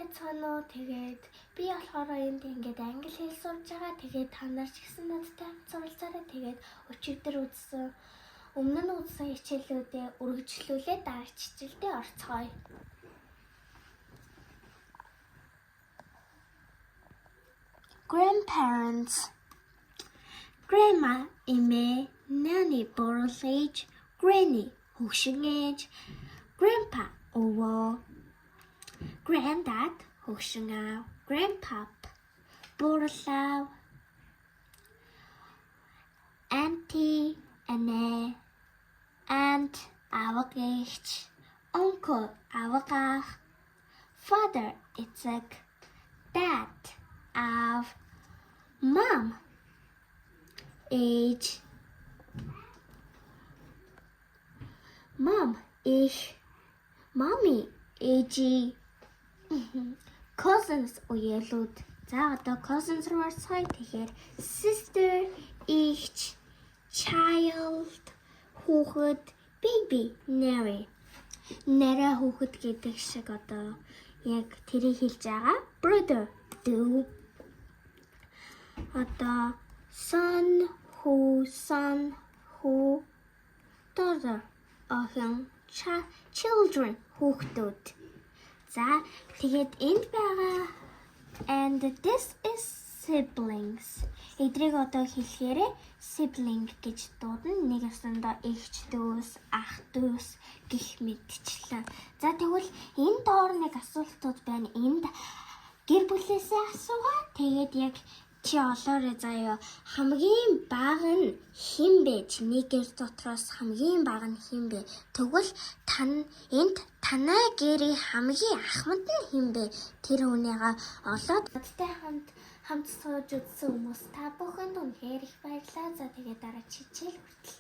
байцгаана уу? Тэгээд би болохоор энд ингээд англи хэл сурж байгаа. Тэгээд та нар ч гэсэн надтай хамт суралцаарай. Тэгээд өчигдөр үзсэн өмнө нь үзсэн хичээлүүдээ үргэлжлүүлээд дараач хичээлдээ орцгоё. Grandparents. Grandma эмээ, nanny бурал ээж, granny хөгшин ээж, grandpa өвөө, granddad хөгшин аав, grandpap бурал аав, auntie анаа, aunt аваг ээж, uncle аваг ах, father эцэг, dad аав, mom ээж, mom их, mommy ээжи, cousins уялууд. За одоо cousins руу орцгоё. Тэгэхээр sister ихч, child хүүхэд, baby нэрэ. Нэрэ хүүхэд гэдэг шиг одоо яг тэрийг хэлж байгаа. Brother дүү. Одоо son хүү, daughter охин, children хүүхдүүд. За тэгээд энд байгаа and this is siblings. Эдрийг одоо хэлэхээр sibling гэж дуудана. Нэг өсөндөө эгч дүүс, ах дүүс гэх мэтчлэн. За тэгвэл энэ доор нэг асуултууд байна. Энд гэр бүлээсээ асуугаа. Тэгээд яг чи олоорой заяа. Хамгийн бага нь хэн бэ? Чиний гэр дотроос хамгийн бага нь хэн бэ? Тэгвэл энд танай гэрийн хамгийн ахмад нь хэн бэ? Тэр хүнийгээ олоод надтай хамт сууж үзсэн хүмүүс та бүхэнд үнэхээр их баярлалаа. За тэгээд дараа хичээл хүртэл.